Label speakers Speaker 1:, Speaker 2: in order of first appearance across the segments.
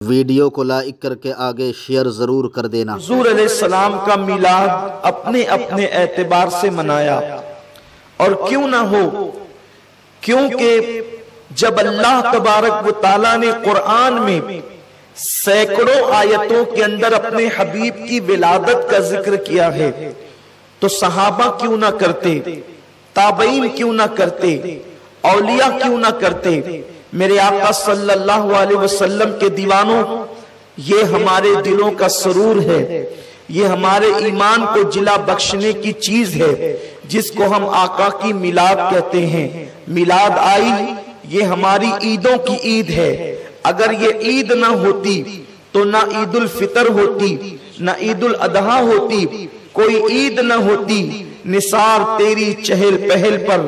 Speaker 1: Video کو like کر کے آگے شیئر ضرور کر دینا۔
Speaker 2: حضور علیہ السلام کا میلاد اپنے اپنے اعتبار سے منایا، اور کیوں نہ ہو، کیونکہ جب اللہ تبارک و تعالیٰ نے قرآن میں سینکڑوں آیتوں کے اندر اپنے حبیب کی ولادت کا ذکر کیا ہے تو صحابہ کیوں نہ کرتے، تابعین کیوں نہ کرتے، اولیاء کیوں نہ کرتے۔ میرے آقا صلی اللہ علیہ وسلم کے دیوانوں، یہ ہمارے دلوں کا سرور ہے، یہ ہمارے ایمان کو جلا بخشنے کی چیز ہے جس کو ہم آقا کی میلاد کہتے ہیں۔ میلاد آئی، یہ ہماری عیدوں کی عید ہے۔ اگر یہ عید نہ ہوتی تو نہ عید الفطر ہوتی، نہ عید الاضحیٰ ہوتی، کوئی عید نہ ہوتی۔ نثار تیری چہل پہل پر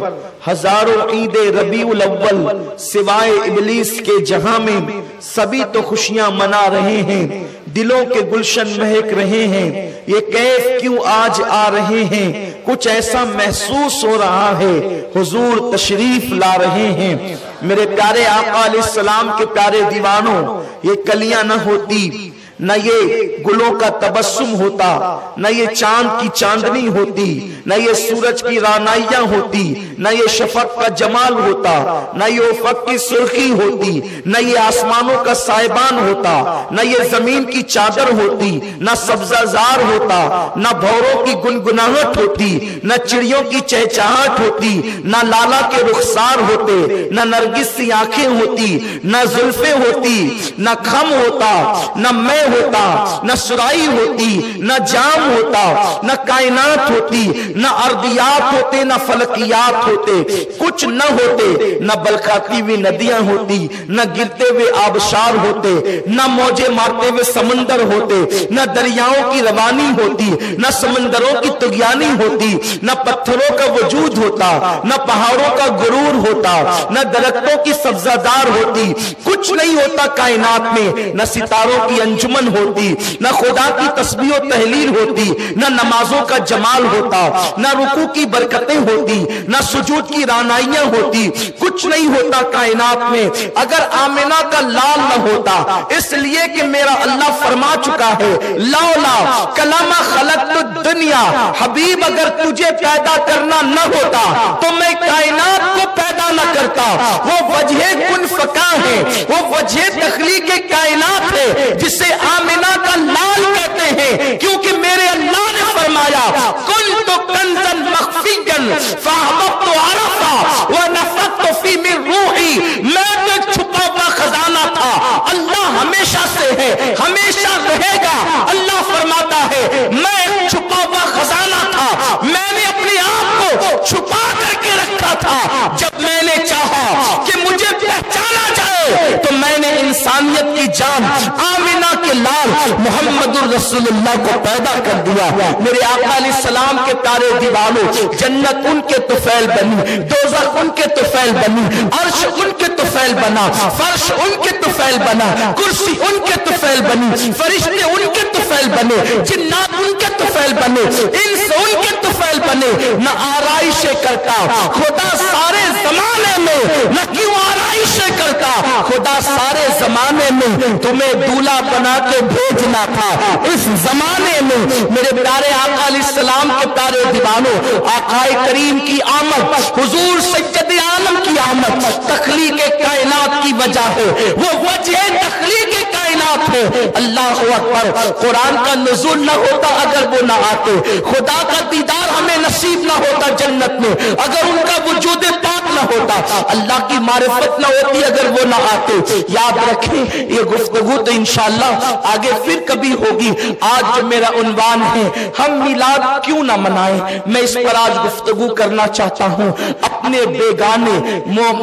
Speaker 2: ہزاروں عید ربیع الاول، سوائے ابلیس کے جہاں میں سبھی تو خوشیاں منا رہے ہیں، دلوں کے گلشن مہک رہے ہیں۔ یہ کیف کیوں آج آ رہے ہیں، کچھ ایسا محسوس ہو رہا ہے حضور تشریف لا رہے ہیں۔ میرے پیارے آقا علیہ السلام کے پیارے دیوانوں، یہ کلیاں نہ ہوتی، نہ یہ گلوں کا تبسم ہوتا، نہ یہ چاند کی چاندنی ہوتی، نہ یہ سورج کی رانائیاں ہوتی، نہ یہ شفق کا جمال ہوتا، نہ یہ افق کی سرخی ہوتی، نہ یہ آسمانوں کا سائبان ہوتا، نہ یہ زمین کی چادر ہوتی، نہ سبزہ زار ہوتا، نہ بھوروں کی گنگناہٹ ہوتی، نہ چڑیوں کی چہچہاہٹ ہوتی، نہ لالا کے رخسار ہوتے، نہ نرگس سی آنکھیں ہوتی، نہ زلفیں ہوتی، نہ خم ہوتا، نہ میں ہوتا، نہ سرائی ہوتی، نہ جام ہوتا، نہ کائنات ہوتی، نہ ارضیات ہوتے، نہ فلکیات ہوتے، کچھ نہ ہوتے، نہ بلکھاتی ہوئی ندیاں ہوتی، نہ گرتے ہوئے آبشار ہوتے، نہ موجیں مارتے ہوئے سمندر ہوتے، نہ دریاؤں کی روانی ہوتی، نہ سمندروں کی طغیانی ہوتی، نہ پتھروں کا وجود ہوتا، نہ پہاڑوں کا غرور ہوتا، نہ درختوں کی سبزہ دار ہوتی، کچھ نہیں ہوتا کائنات میں، نہ ستاروں کی انجمن ہوتی، نہ خدا کی تسبیح و تحلیل ہوتی، نہ نمازوں کا جمال ہوتا، نہ رکوع کی برکتیں ہوتی، نہ سجود کی رانائیاں ہوتی، کچھ نہیں ہوتا کائنات میں اگر آمنہ کا لال نہ ہوتا۔ اس لیے کہ میرا اللہ فرما چکا ہے، لولا کلمہ خلقت الدنیا، حبیب اگر تجھے پیدا کرنا نہ ہوتا تو میں کائنات کو پیدا نہ کرتا۔ وہ وجہ کن فکا ہے، وہ وجہ تخلیق کائنات ہے جسے آمنہ کا لال کہتے ہیں، کیونکہ میرے اللہ نے فرمایا کنت کنزا مخفیا فاحببت عرفا ونفخت فی من روحی، میں تو ایک چھپا ہوا خزانہ تھا، اللہ ہمیشہ سے ہے، ہمیشہ رہے گا۔ اللہ فرماتا ہے میں ایک چھپا ہوا خزانہ تھا، میں نے اپنے آپ کو چھپا کر کے رکھا تھا، جب میں نے چاہا کہ مجھے پہچانا جائے تو میں نے انسانیت کی جان آمنہ کے لال محمد الرسول اللہ کو پیدا کر دیا۔ میرے آقا علیہ السلام کے پیارے دیوانوں، جنت ان کے طفیل بنی، دوزخ ان کے طفیل بنی، عرش ان کے طفیل بنا، فرش ان کے طفیل بنا، کرسی ان کے طفیل بنی، فرشتے ان کے طفیل بنے، جنات ان کے طفیل بنے، انس ان کے طفیل بنے۔ نہ آرائشیں کرتا خدا سارے زمانے میں، نہ کیوں آرائشیں کرتا خدا سارے زمانے میں، تمہیں دولہا بنا کے بھیجنا تھا اس زمانے میں۔ میرے پیارے آقا علیہ السلام کے پیارے دیوانوں، آقا کریم کی آمد، حضور سید عالم کی آمد تخلیق کائنات کی وجہ ہے، وہ وجہ تخلیق کائنات ہے۔ اللہ اکبر، قرآن کا نزول نہ ہوتا اگر وہ نہ آتے، خدا کا دیدار ہمیں نصیب نہ ہوتا جنت میں اگر ان کا وجود پاک نہ ہوتا، اللہ کی معرفت نہ ہوتی اگر وہ نہ آتے۔ یاد رکھیں یہ گفتگو تو انشاءاللہ آگے پھر کبھی ہوگی۔ آج جو میرا عنوان ہے ہم میلاد کیوں نہ منائیں، میں اس پر آج گفتگو کرنا چاہتا ہوں۔ اپنے بیگانے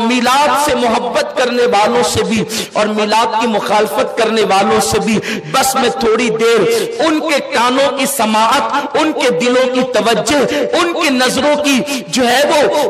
Speaker 2: میلاد سے محبت کرنے والوں سے بھی اور میلاد کی مخالفت کرنے والوں سے بھی بس میں تھوڑی دیر ان کے کانوں کی سماعت، ان کے دلوں کی توجہ، ان کی نظروں کی جو ہے وہ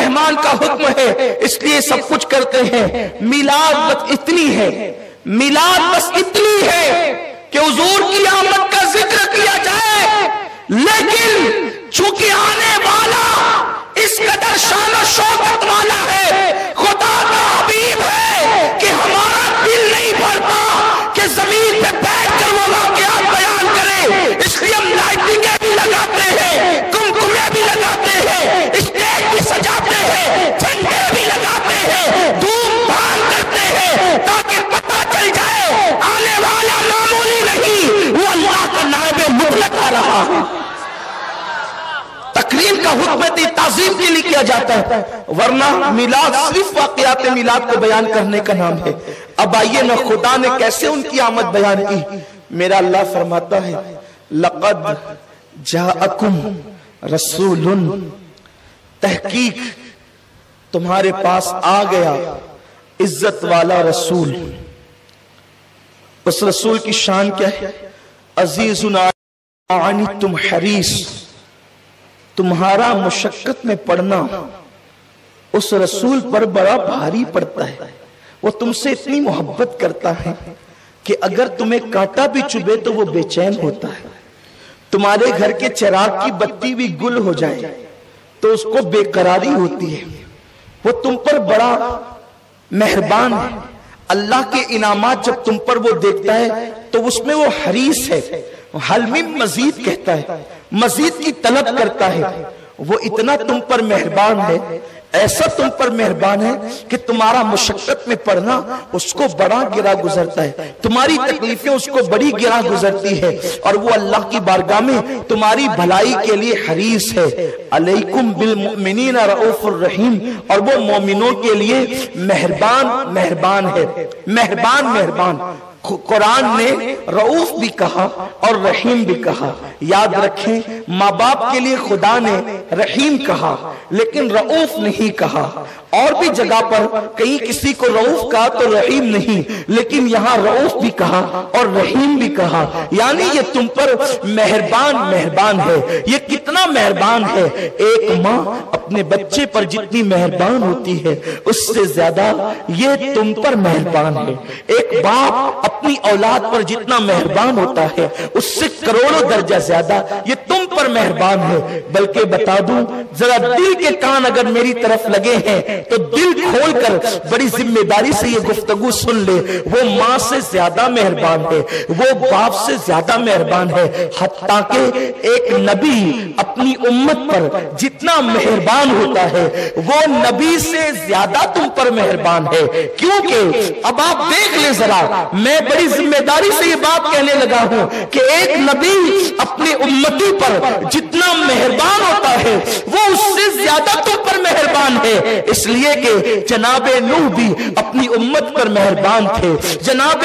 Speaker 2: مہمان کا حکم ہے اس لیے سب کچھ کرتے ہیں. میلاد بس اتنی ہے، میلاد بس اتنی ہے کہ حضور کی آمد کا ذکر کیا جائے، لیکن چونکہ آنے والا اس قدر شان و شوکت والا ہے، خدا کا حبیب ہے کہ ہمارا دل نہیں بھرتا کہ زمین پہ بیٹھ کر وہ واقعات بیان کرے. اس لیے ہم لائٹنگیں بھی لگاتے ہیں، کمکمے بھی لگاتے ہیں، اسٹیج بھی سجاتے ہیں، جھنڈے بھی لگاتے ہیں، دھوم دھام کرتے ہیں، تاکہ پتہ چل جائے آنے والا معمولی نہیں، وہ اللہ کا نائب مطلق آ رہا ہے. تقریر کا حکم تعظیم کے لیے کیا جاتا ہے، ورنہ میلاد صرف واقعات میلاد کو بیان کرنے کا نام ہے. اب آئیے نا خدا نے کیسے ان کی آمد بیان کی. میرا اللہ فرماتا ہے لقد جاءکم رسول، تحقیق تمہارے پاس آ گیا عزت والا رسول. اس رسول کی شان کیا ہے؟ عزیز عنتم حریص. تمہارا مشقت میں پڑنا اس رسول پر بڑا بھاری پڑتا ہے. وہ تم سے اتنی محبت کرتا ہے کہ اگر تمہیں کانٹا بھی چبھے تو وہ بے چین ہوتا ہے. تمہارے گھر کے چراغ کی بتی بھی گل ہو جائے تو اس کو بے قراری ہوتی ہے. وہ تم پر بڑا مہربان ہے. اللہ کے انعامات جب تم پر وہ دیکھتا ہے تو اس میں وہ حریص ہے. حل من مزید کہتا ہے، مزید کی طلب کرتا ہے. وہ اتنا تم پر مہربان ہے، ایسا تم پر مہربان ہے کہ تمہارا مشقت میں پڑنا اس کو بڑا گرا گزرتا ہے، تمہاری تکلیفیں اس کو بڑی گرا گزرتی ہے، اور وہ اللہ کی بارگاہ میں تمہاری بھلائی کے لیے حریص ہے. علیکم بالمؤمنین رؤوف الرحیم، اور وہ مومنوں کے لیے مہربان ہے. مہربان قرآن نے رؤوف بھی کہا اور رحیم بھی کہا. یاد رکھیں ماں باپ کے لیے خدا نے رحیم کہا لیکن رؤوف نہیں کہا. اور بھی جگہ پر کہیں کسی کو رؤوف کہا تو رحیم نہیں، لیکن یہاں رؤوف بھی کہا اور رحیم بھی کہا. یعنی یہ تم پر مہربان ہے. یہ کتنا مہربان ہے؟ ایک ماں اپنے بچے پر جتنی مہربان ہوتی ہے اس سے زیادہ یہ تم پر مہربان ہے. ایک باپ اپنی اولاد پر جتنا مہربان ہوتا ہے اس سے کروڑوں درجہ زیادہ یہ تم پر مہربان ہے. بلکہ بتا دوں ذرا دل کے کان اگر میری طرف لگے ہیں تو دل کھول کر بڑی ذمہ داری سے یہ گفتگو سن لے. وہ ماں سے زیادہ مہربان ہے، وہ باپ سے زیادہ مہربان ہے. حتیٰ کہ ایک نبی اپنی امت پر جتنا مہربان ہوتا ہے وہ نبی سے زیادہ تم پر مہربان ہے. کیونکہ اب آپ دیکھ لیں ذرا، میں بڑی ذمہ داری سے یہ بات کہنے لگا ہوں کہ ایک نبی اپنی امتی پر جتنا مہربان ہوتا ہے وہ اس سے زیادہ تم پر مہربان ہے. اس لیے کہ جناب نوح بھی اپنی امت پر مہربان تھے، جناب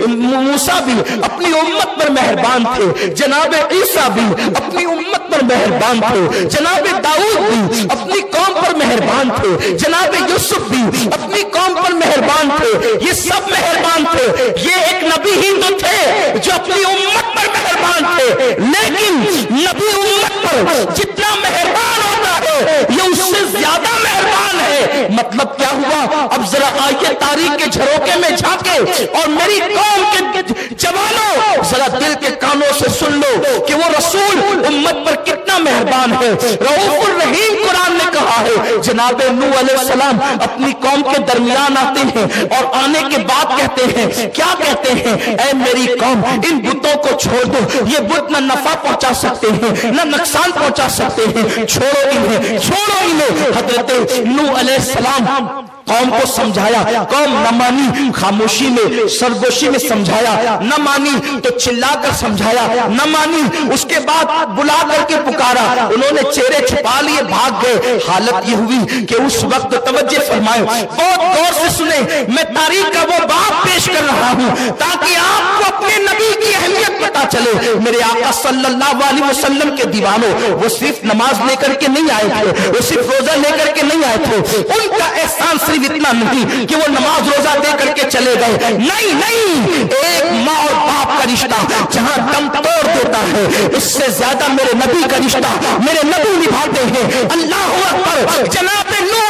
Speaker 2: موسیٰ بھی اپنی امت پر مہربان تھے، جناب عیسیٰ بھی اپنی امت پر مہربان تھے، جناب داؤد بھی اپنی قوم پر مہربان تھے، جناب یوسف بھی اپنی قوم پر مہربان تھے. یہ سب مہربان تھے. یہ ایک نبی ہی تو تھے جو اپنی امت پر مہربان تھے، لیکن نبی امت پر جتنا مہربان ہوتا ہے یہ اس سے زیادہ مہربان ہے. مطلب کیا ہوا؟ اب ذرا آئیے تاریخ کے جھروکے میں جھانکے اور میری قوم کے جوانوں ذرا دل کے کانوں سے سن لو کہ وہ رسول امت پر کتنا مہربان ہے. رؤوف الرحیم قرآن نے کہا ہے. جناب نوح علیہ السلام اپنی قوم کے درمیان آتے ہیں اور آنے کے بعد کہتے ہیں، کیا کہتے ہیں؟ اے میری قوم ان بتوں کو چھوڑ دو، یہ بت نہ نفع پہنچا سکتے ہیں نہ نقصان پہنچا سکتے ہیں، چھوڑو انہیں. حضرت نوح علیہ السلام قوم کو سمجھایا، قوم نہ مانی، خاموشی میں سرگوشی میں سمجھایا، نہ مانی تو چلا کر سمجھایا، نہ مانی اس کے بعد بلا کر کے پکارا. انہوں نے چہرے چھپا لیے، بھاگ گئے. حالت یہ ہوئی کہ اس وقت توجہ فرمائے، بہت غور سے سنیں، میں تاریخ کا وہ باب پیش کر رہا ہوں تاکہ آپ کو اپنے نبی کی اہمیت پتا چلے. میرے آقا صلی اللہ علیہ وسلم کے دیوانوں، وہ صرف نماز لے کر کے نہیں آئے تھے، وہ صرف روزہ لے کر کے نہیں آئے تھے. ان کا احسان صرف اتنا نہیں کہ وہ نماز روزہ دے کر کے چلے گئے. نہیں، ایک ماں اور باپ کا رشتہ جہاں دم توڑ دیتا ہے اس سے زیادہ میرے نبی کا رشتہ میرے نبی نبھاتے ہیں. اللہ اکبر. جناب نوح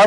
Speaker 2: اور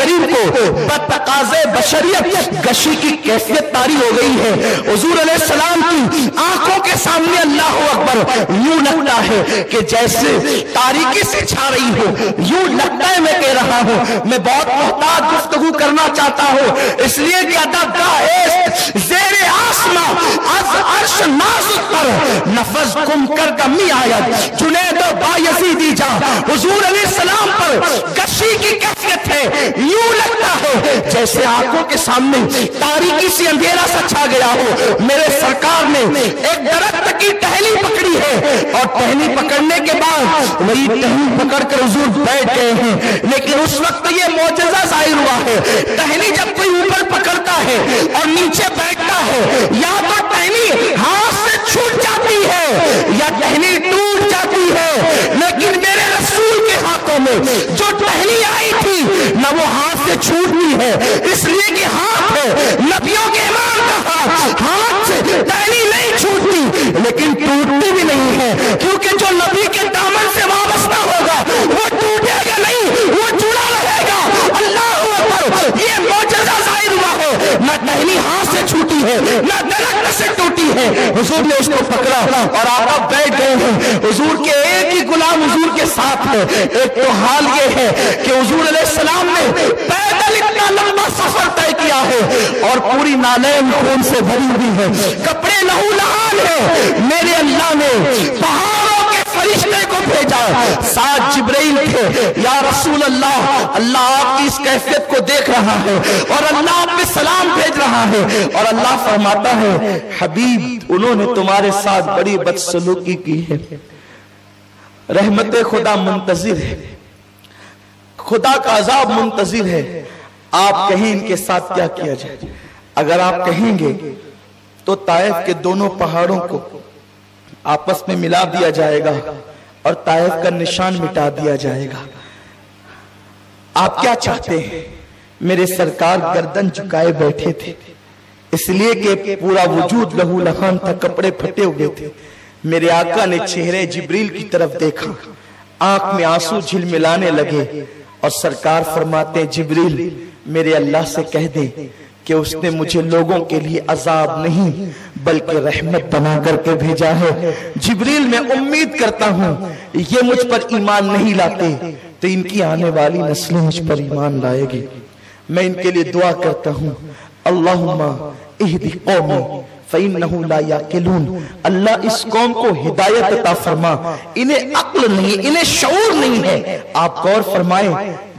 Speaker 3: کریم کو بتقاضے بشریت گشی کی کیفیت طاری ہو گئی ہے. حضور علیہ السلام کی آنکھوں کے سامنے اللہ اکبر یوں لگتا ہے کہ جیسے تاریکی سے چھا رہی ہو, یوں لگتا ہے میں کہہ رہا ہوں. میں بہت محتاط گفتگو کرنا چاہتا ہوں اس لیے کہ ادب زیر آسماں از عرش نازک پر نفذ کم کر گمی آیت جنید و بایزیدی جا. حضور علیہ السلام پر گشی کی کیفیت ہے, یوں لگتا ہے جیسے آنکھوں کے سامنے تاریکی سے اندھیرا سا چھا گیا ہو. میرے سرکار نے ایک درخت کی ٹہنی پکڑی ہے اور ٹہنی پکڑنے کے بعد وہی ٹہنی پکڑ کر حضور بیٹھ گئے ہیں. لیکن اس وقت یہ معجزہ ظاہر ہوا ہے. ٹہنی جب کوئی اوپر پکڑتا ہے اور نیچے بیٹھتا ہے یا تو ٹہنی ہاتھ سے چھوٹ جاتی ہے یا ٹہنی ٹوٹ جاتی ہے. لیکن میرے رسول کے ہاتھوں میں جو ٹہنی آئی تھی نہ وہ ہاتھ سے چھوٹنی ہے, اس لیے کہ ہاتھ ہے نبیوں کے امام کا ہاتھ. ہاتھ سے ٹہنی نہیں چھوٹتی لیکن ٹوٹتی بھی نہیں ہے, کیونکہ جو نبی کے دامن سے وابستہ ہوگا وہ ٹوٹے گا نہیں, وہ جڑا رہے گا. اللہ اکبر, یہ معجزہ ظاہر ہوا ہے. نہ ٹہنی ہاتھ سے چھوٹی ہے نہ درخت سے ٹوٹی ہے. حضور نے اس کو پکڑا اور آقا بیٹھ گئے ہیں. حضور کے ایک ہی غلام حضور کے ساتھ ہے. ایک تو حال یہ ہے کہ حضور علیہ السلام نے پیدل اتنا لمبا سفر طے کیا ہے اور پوری نالین خون سے بھری ہوئی ہے, کپڑے لہو لہان ہے. میرے اللہ نے پہاڑوں کے فرشتے کو بھیجا, ساتھ جبرائیل تھے. یا رسول اللہ, اللہ آپ کی اس کیفیت کو دیکھ رہا ہے اور اللہ آپ پہ سلام بھیج رہا ہے اور اللہ فرماتا ہے حبیب انہوں نے تمہارے ساتھ بڑی بدسلوکی کی ہے. رحمت خدا منتظر ہے, خدا کا عذاب منتظر ہے. آپ کہیں ان کے ساتھ کیا کیا جائے. اگر آپ کہیں گے تو طائف کے دونوں پہاڑوں کو آپس میں ملا دیا جائے گا اور طائف کا نشان مٹا دیا جائے گا. آپ کیا چاہتے ہیں؟ میرے سرکار گردن جھکائے بیٹھے تھے اس لیے کہ پورا وجود لہو لہان تھا, کپڑے پھٹے ہوئے تھے. میرے آقا نے چہرے جبریل کی طرف دیکھا, آنکھ میں آنسو جھلملانے لگے اور سرکار فرماتے جبریل میرے اللہ سے کہہ دیں کہ اس نے مجھے لوگوں کے لیے عذاب نہیں بلکہ رحمت بنا کر کے بھیجا ہے. جبریل میں امید کرتا ہوں یہ مجھ پر ایمان نہیں لاتے تو ان کی آنے والی نسلیں مجھ پر ایمان لائے گی. میں ان کے لیے دعا کرتا ہوں اللہم اہدی قومی فَإِنَّهُ لَا يَعْقِلُونَ. اللہ اس قوم کو ہدایت عطا فرما, انہیں عقل نہیں, انہیں شعور نہیں ہے. آپ غور فرمائیں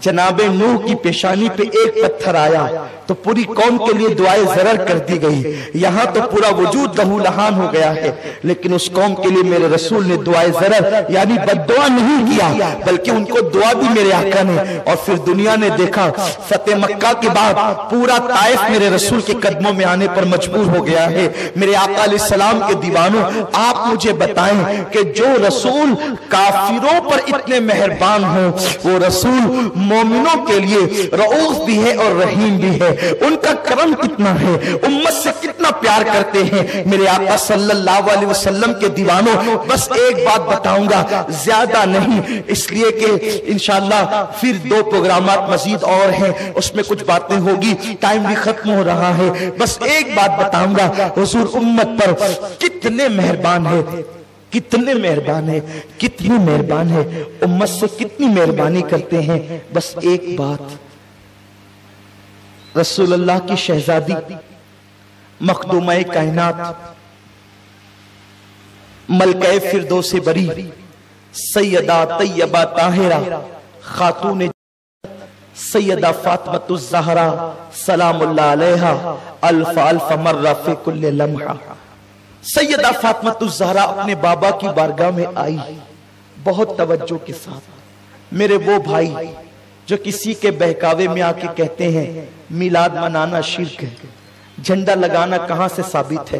Speaker 3: جناب نوح کی پیشانی پہ ایک پتھر آیا تو پوری قوم کے لیے دعائے ضرر کر دی گئی. یہاں تو پورا وجود لہو لہان ہو گیا ہے لیکن اس قوم کے لیے میرے رسول نے دعائے ضرر یعنی بد دعا نہیں کیا بلکہ ان کو دعا دی میرے آقا نے. اور پھر دنیا نے دیکھا فتح مکہ کے بعد پورا طائف میرے رسول کے قدموں میں آنے پر مجبور ہو گیا ہے. میرے آقا علیہ السلام کے دیوانوں, آپ مجھے بتائیں کہ جو رسول کافروں پر اتنے مہربان ہوں وہ رسول مومنوں کے لیے رؤوف بھی ہے اور رحیم بھی ہے. ان کا کرم کتنا ہے, امت سے کتنا پیار کرتے ہیں. میرے آقا صلی اللہ علیہ وسلم کے دیوانوں بس ایک بات بتاؤں گا, زیادہ نہیں, اس لیے کہ انشاءاللہ پھر 2 پروگرامات مزید اور ہیں, اس میں کچھ باتیں ہوگی, ٹائم بھی ختم ہو رہا ہے. بس ایک بات بتاؤں گا, حضور امت پر کتنے مہربان ہے, کتنے مہربان ہے, کتنی مہربان ہے, امت سے کتنی مہربانی کرتے ہیں. بس ایک بات, رسول اللہ کی شہزادی مخدومہ کائنات ملکہ فردوس بری سیدہ طیبہ طاہرہ خاتون سیدہ فاطمۃ الزہرا سلام اللہ علیہا الف الف مرہ فی کل لمحہ. سیدہ فاطمۃ الزہرا اپنے بابا کی بارگاہ میں آئی بہت توجہ کے ساتھ. میرے وہ بھائی جو کسی کے بہکاوے میں آ کے کہتے ہیں میلاد منانا شرک ہے, جھنڈا لگانا کہاں سے ثابت ہے,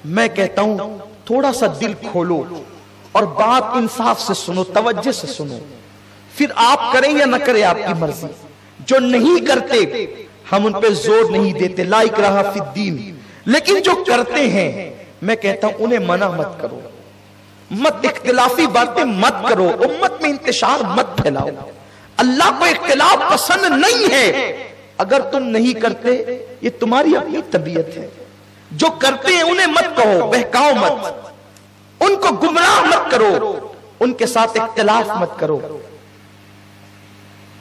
Speaker 3: میں کہتا ہوں تھوڑا سا دل کھولو اور بات انصاف سے سنو, توجہ سے سنو, پھر آپ کریں یا نہ کریں آپ کی مرضی. جو نہیں کرتے ہم ان پہ زور نہیں دیتے, لا اکراہ فی الدین, لیکن جو کرتے ہیں میں کہتا ہوں انہیں منع مت کرو, مت اختلافی باتیں مت کرو, امت میں انتشار مت پھیلاؤ. اللہ کو اختلاف پسند نہیں ہے. اگر تم نہیں کرتے یہ تمہاری اپنی طبیعت ہے. جو کرتے ہیں انہیں مت کہو, بہکاؤ مت, ان کو گمراہ مت کرو, ان کے ساتھ اختلاف مت کرو.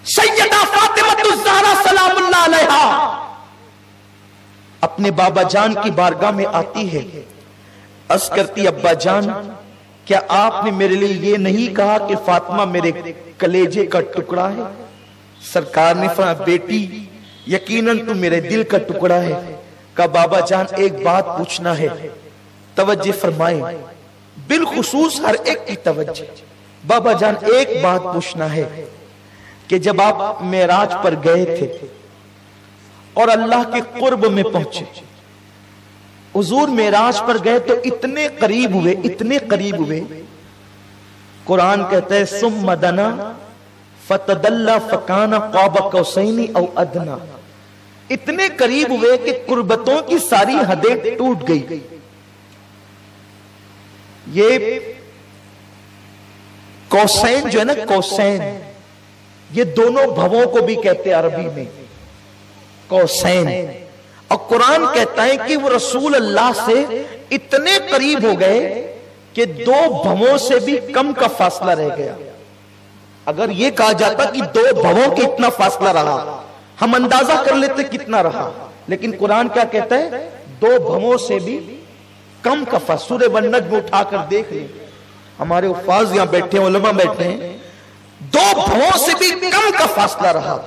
Speaker 3: سیدہ فاطمہ الزہرا سلام اللہ علیہا اپنے بابا جان کی بارگاہ میں آتی ہے, عرض کرتی ابا جان کیا آپ نے میرے لیے یہ نہیں کہا کہ فاطمہ میرے کلیجے کا ٹکڑا ہے؟ سرکار نے فرمایا بیٹی یقیناً تو میرے دل کا ٹکڑا ہے. کہا بابا جان ایک بات پوچھنا ہے, توجہ فرمائیں, بالخصوص ہر ایک کی توجہ. بابا جان ایک بات پوچھنا ہے کہ جب آپ معراج پر گئے تھے اور اللہ کے قرب میں پہنچے, حضور معراج پر گئے تو اتنے قریب ہوئے, اتنے قریب ہوئے, قرآن کہتا ہے ثم دنا فتدلی فکان قاب قوسین او ادنا, اتنے قریب ہوئے کہ قربتوں کی ساری حدیں ٹوٹ گئی. یہ قوسین جو ہے نا, قوسین یہ دونوں بھووں کو بھی کہتے ہیں عربی میں قوسین. اور قرآن کہتا ہے کہ وہ رسول اللہ سے اتنے قریب ہو گئے کہ دو بھووں سے بھی کم کا فاصلہ رہ گیا. اگر یہ کہا جاتا کہ دو بھووں کے اتنا فاصلہ رہا ہم اندازہ کر لیتے کتنا رہا, لیکن قرآن کیا کہتا ہے دو بھووں سے بھی کم کا فاصلہ. سورہ النجم اٹھا کر دیکھ لیں, ہمارے حفاظ یہاں بیٹھے ہیں, علماء بیٹھے ہیں, دو بھووں سے بھی کم کا فاصلہ رہا.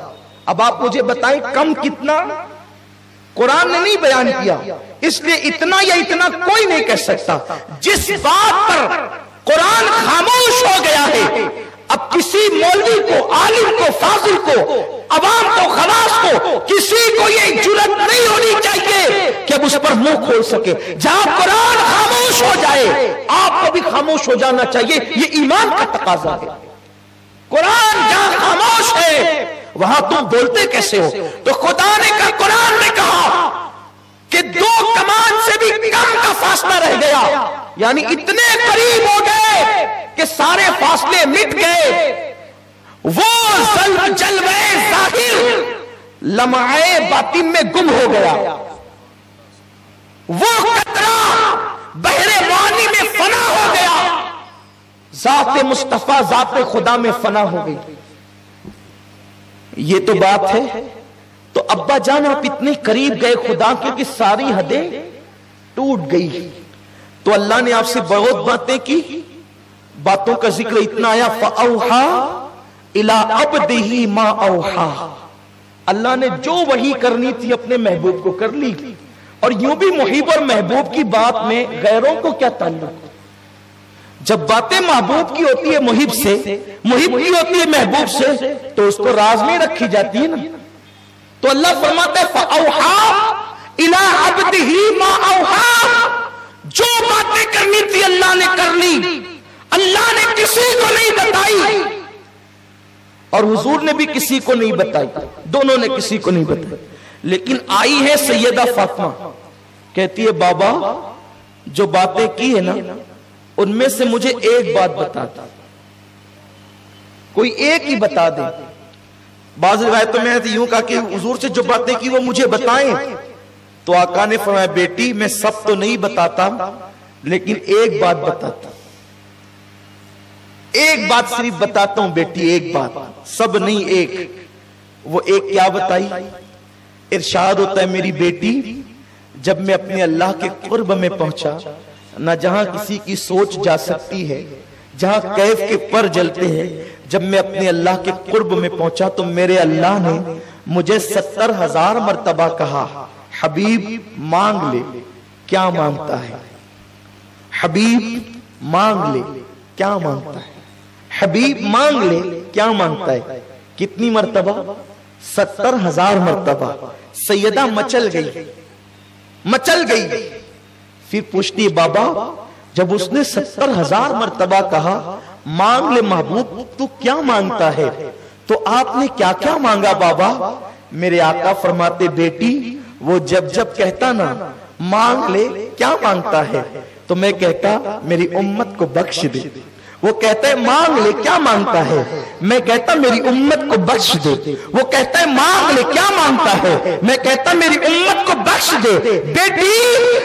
Speaker 3: اب آپ مجھے بتائیں کم کتنا؟ قرآن نے نہیں بیان کیا, اس لیے اتنا یا اتنا کوئی نہیں کہہ سکتا. جس بات پر قرآن خاموش ہو گیا ہے, اب کسی مولوی کو, عالم کو, فاضل کو, عوام کو, خواص کو, کسی کو یہ جرات نہیں ہونی چاہیے کہ اب اس پر منہ کھول سکے. جہاں قرآن خاموش ہو جائے آپ کو بھی خاموش ہو جانا چاہیے, یہ ایمان کا تقاضا ہے. قرآن جہاں خاموش ہے وہاں تم بولتے کیسے ہو؟ تو خدا نے کہا, قرآن نے کہا کہ دو کمان سے بھی کم کا فاصلہ رہ گیا, یعنی اتنے قریب ہو گئے کہ سارے فاصلے مٹ گئے. وہ جلوے ظاہر لمحے باطن میں گم ہو گیا, وہ قطرہ بحر معانی میں فنا ہو گیا, ذات مصطفیٰ ذات خدا میں فنا ہو گئی. یہ تو بات ہے. تو ابا جان آپ اتنے قریب گئے خدا کے کہ ساری حدیں ٹوٹ گئی. تو اللہ نے آپ سے بہت باتیں کی, باتوں کا ذکر اتنا آیا فَأَوْحَا إِلَىٰ عَبْدِهِ مَا أَوْحَا, اللہ نے جو وحی کرنی تھی اپنے محبوب کو کر لی. اور یوں بھی محب اور محبوب کی بات میں غیروں کو کیا تعلق؟ جب باتیں محبوب کی ہوتی ہے محب سے, محب کی ہوتی ہے محبوب سے, تو اس کو راز میں رکھی جاتی ہے نا. تو اللہ فرماتا ہے فَأَوْحَا إِلَىٰ عَبْدِهِ مَا أَوْحَا, جو باتیں کرنی تھی اللہ نے کر لی, اللہ نے کسی کو نہیں بتائی اور حضور نے بھی کسی کو نہیں بتائی, دونوں نے کسی کو نہیں بتائی. لیکن آئی ہے سیدہ فاطمہ, کہتی ہے بابا جو باتیں کی ہے نا ان میں سے مجھے ایک بات بتا دیں, کوئی ایک ہی بتا دیں. بعض روایتوں میں یوں کہا کہ حضور سے جو باتیں کی وہ مجھے بتائیں. تو آقا نے فرمایا بیٹی میں سب تو نہیں بتاتا لیکن ایک بات بتاتا, ایک بات صرف بتاتا ہوں بیٹی, ایک بات, سب نہیں ایک. وہ ایک کیا بتائی؟ ارشاد ہوتا ہے میری بیٹی جب میں اپنے اللہ کے قرب میں پہنچا, نہ جہاں کسی کی سوچ جا سکتی ہے, جہاں کیف کے پر جلتے ہیں, جب میں اپنے اللہ کے قرب میں پہنچا تو میرے اللہ نے مجھے 70,000 مرتبہ کہا حبیب مانگ لے کیا مانگتا ہے, حبیب مانگ لے کیا مانگتا ہے, حبیب مانگ لے کیا مانگتا ہے. کتنی مرتبہ؟ 70,000 مرتبہ. سیدہ مچل گئی, مچل گئی. پھر پوچھتی بابا جب اس نے 70,000 مرتبہ کہا مانگ لے محبوب تو کیا مانگتا ہے, تو آپ نے کیا کیا مانگا بابا؟ میرے آقا فرماتے بیٹی وہ جب جب کہتا نا مانگ لے کیا مانگتا ہے, تو میں کہتا میری امت کو بخش دے, وہ کہتا ہے مانگ لے، کیا مانگتا ہے؟ میں کہتا میری امت کو بخش دے۔ وہ کہتا ہے مانگ لے، کیا مانگتا ہے؟ میں کہتا میری امت کو بخش دے۔ بیٹی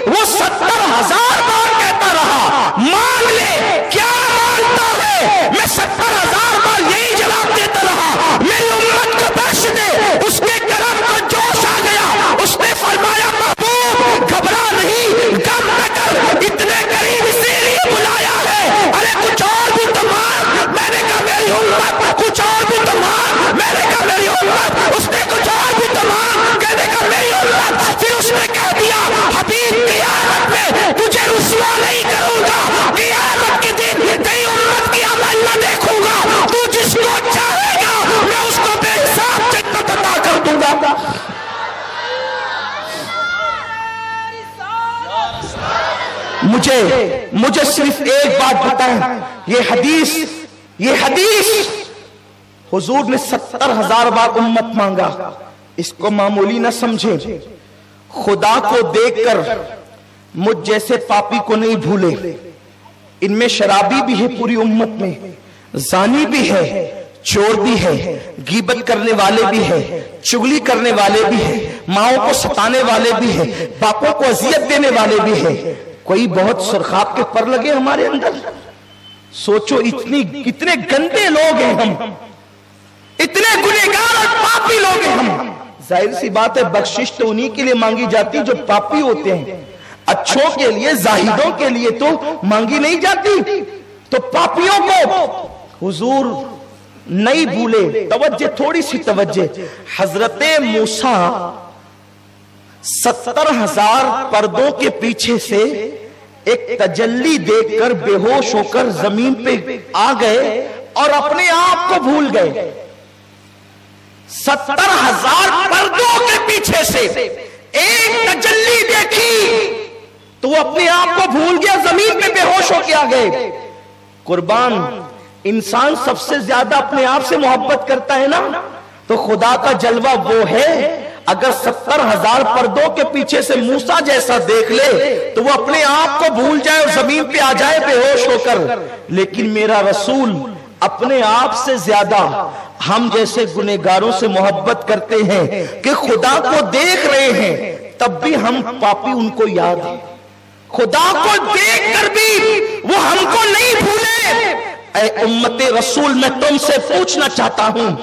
Speaker 3: وہ 70,000 بار کہتا رہا مانگ لے، کیا مانگتا ہے؟ میں 70,000 بار یہی جواب دیتا رہا میری امت کو بخش دے۔ اس کے کرم کو جوش آ گیا، اس نے فرمایا محبوب گھبرا نہیں، غم نہ کر، اتنے قریب اسی لیے بلایا ہے، ارے کچھ اور بھی تو مانگ۔ میں نے کہا میری امت، کچھ اور بھی تو مانگ۔ میں نے کہا میری امت، اس نے کچھ اور بھی تو مانگ۔ کہنے کا میری امت، پھر اس نے کہہ دیا حبیب قیامت میں تجھے رسوا نہیں کروں گا، قیامت کے دن تیری امت کی عمل نہ دیکھوں گا، تو جس کو چاہے گا میں اس کو بے حساب جنت عطا کر دوں گا۔ مجھے صرف ایک بات بتائیں، یہ حدیث حضور نے 70,000 بار امت مانگا، اس کو معمولی نہ سمجھے۔ خدا کو دیکھ کر مجھ جیسے پاپی کو نہیں بھولے۔ ان میں شرابی بھی ہے پوری امت میں، زانی بھی ہے، چور بھی ہے، غیبت کرنے والے بھی ہے، چغلی کرنے والے بھی ہے، ماؤں کو ستانے والے بھی ہے، باپوں کو اذیت دینے والے بھی ہے۔ کوئی بہت سرخاب کے پر لگے ہمارے اندر؟ سوچو اتنے گندے لوگ ہیں ہم، اتنے گنہگار اور پاپی لوگ ہیں ہم۔ ظاہر سی بات ہے بخشش تو انہی کے لیے مانگی جاتی جو پاپی ہوتے ہیں، اچھوں کے لیے زاہدوں کے لیے تو مانگی نہیں جاتی۔ تو پاپیوں کو حضور نہیں بھولے۔ توجہ، تھوڑی سی توجہ۔ حضرت موسیٰ 70,000 پردوں کے پیچھے سے ایک تجلی دیکھ کر بے ہوش ہو کر زمین پہ آ گئے اور اپنے آپ کو بھول گئے۔ 70,000 پردوں کے پیچھے سے ایک تجلی دیکھی تو وہ اپنے آپ کو بھول گیا، زمین پہ بے ہوش ہو کے آ گئے۔ قربان، انسان سب سے زیادہ اپنے آپ سے محبت کرتا ہے نا، تو خدا کا جلوہ وہ ہے اگر 70,000 پردوں کے پیچھے سے موسیٰ جیسا دیکھ لے تو وہ اپنے آپ کو بھول جائے اور زمین پہ آ جائے بے ہوش ہو کر۔ لیکن میرا رسول اپنے آپ سے زیادہ ہم جیسے گنہگاروں سے محبت کرتے ہیں کہ خدا کو دیکھ رہے ہیں تب بھی ہم پاپی ان کو یاد ہیں، خدا کو دیکھ کر بھی وہ ہم کو نہیں بھولے۔ اے امت رسول، میں تم سے پوچھنا چاہتا ہوں،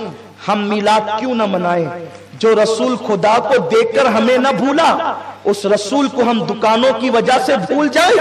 Speaker 3: ہم میلاد کیوں نہ منائیں؟ جو رسول خدا کو دیکھ کر ہمیں نہ بھولا، اس رسول کو ہم دکانوں کی وجہ سے بھول جائیں،